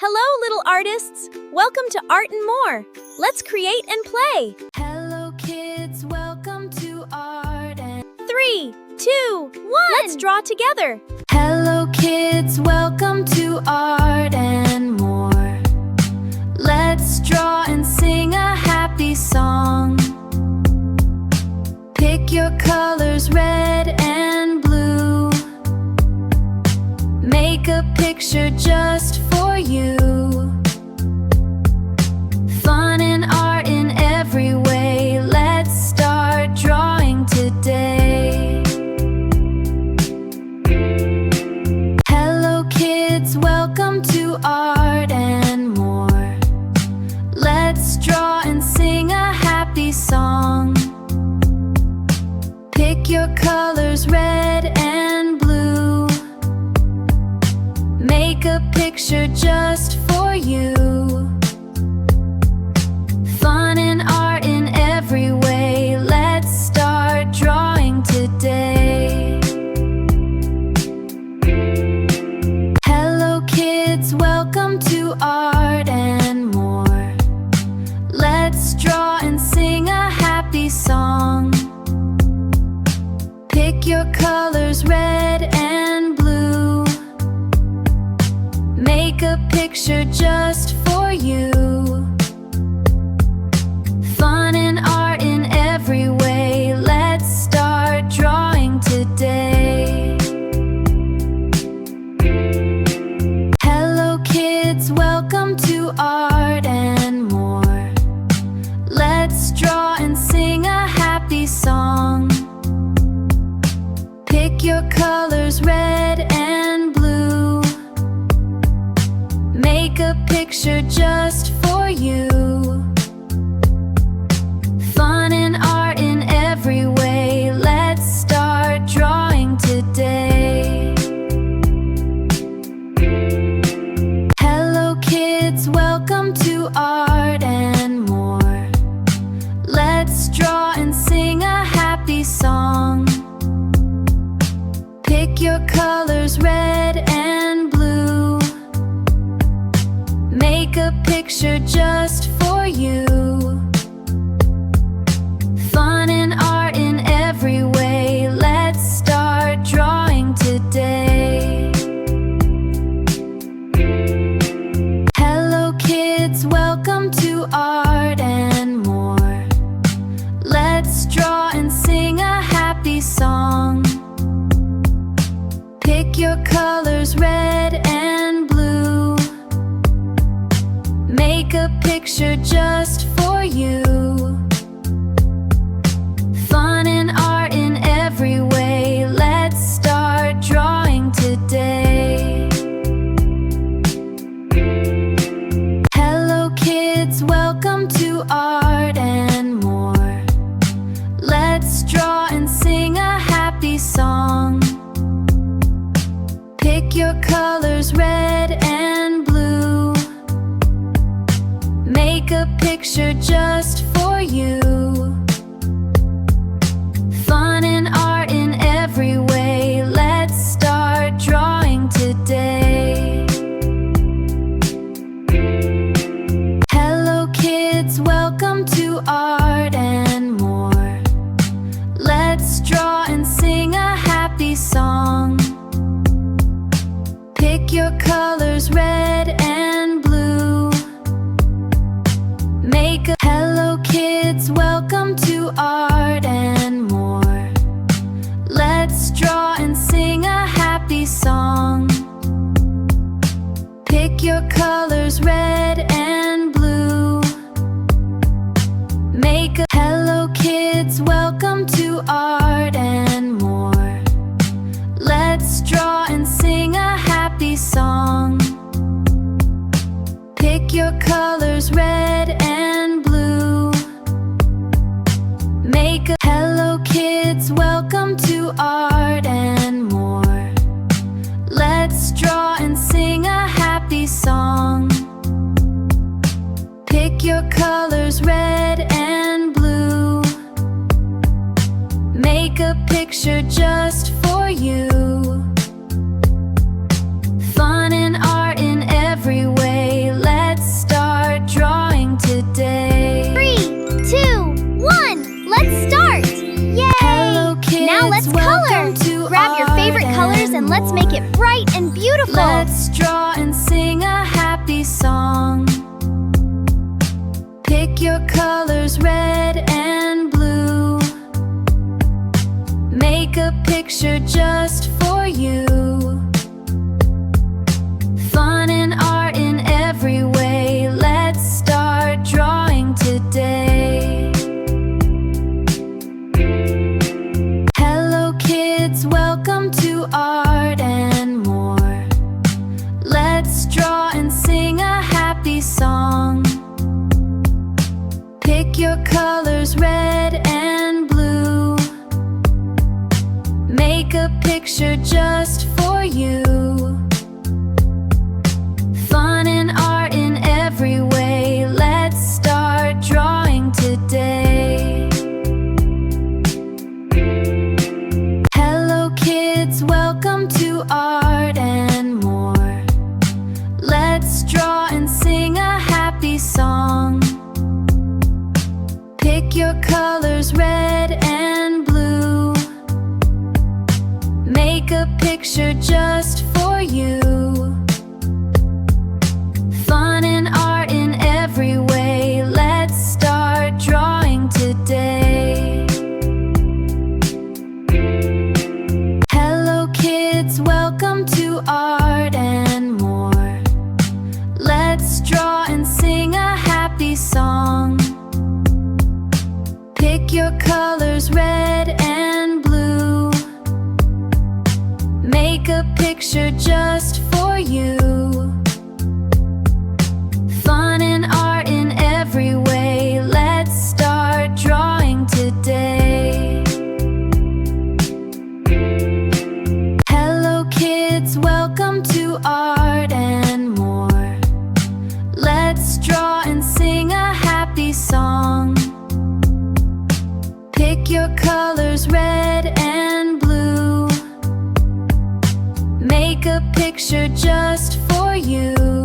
Hello, little artists! Welcome to Art and More. Let's create and play. Hello kids, welcome to Art and 3, 2, 1. Let's draw together. Hello kids, welcome to Art and More. Let's draw and sing a happy song. Pick your colors, red and blue. Make a picture just for you. Fun and art in every way. Let's start drawing today. Hello kids, welcome to Art and More. Let's draw and sing a happy song. Pick your colors, red and blue. Make a picture just for you. Fun and art in every way. Let's start drawing today. Hello kids, welcome to Art and More. Let's draw and sing a happy song. Pick your colors, red and blue. Make a picture just for you. Fun and art in every way. Let's start drawing today. Hello kids, welcome to Art and More. Let's draw and sing a happy song. Pick your colors, red and blue. Make a picture just for you. Fun and art in every way. Let's start drawing today. Hello kids, welcome to Art and More. Let's draw and sing a happy song. Pick your colors, red and blue. Make a picture just for you. Fun and art in every way. Let's start drawing today. Hello kids, welcome to Art and More. Let's draw and sing a happy song. Pick your colors, red and blue. Make a picture just for you. Fun and art in every way. Let's start drawing today. Hello kids, welcome to Art and More. Let's draw and sing a happy song. Pick your colors, red and blue. Make a picture just for you. Fun and art in every way. Let's start drawing today. Hello kids, welcome to Art and More. Let's draw and sing a happy song. Pick your colors, red and blue. Hello kids, welcome to Art and More. Let's draw and sing a happy song. Pick your colors, red and blue. Hello kids, welcome to Art and More. Let's draw and sing a happy song. Pick your colors, red and blue. Hello kids, welcome to Art and More. Let's draw and sing a happy song. Pick your colors, red and blue. Make a picture just for you. Fun and art in every way. let's make it bright and beautiful. Let's draw and sing a happy song. Pick your colors, red and blue. Make a picture just for you. Fun and art in every way. Let's start drawing today. Hello kids, welcome to Art and More. Let's draw and sing a happy song. Pick your colors, red and blue. Make a picture just for you. Fun and art in every way. Let's start drawing today. Hello kids, welcome to Art and More. Let's draw and sing a happy song. Pick your colors, red and blue. Make a picture just for you. Fun and art in every way. Let's start drawing today. Hello kids, welcome to Art and More. Let's draw and sing a happy song. Pick your colors, red and blue. Make a picture just for you. Fun and art in every way. Let's start drawing today. Hello kids, welcome to Art and More. Let's draw and sing a happy song. Pick your colors, red and blue. Make a picture just for you.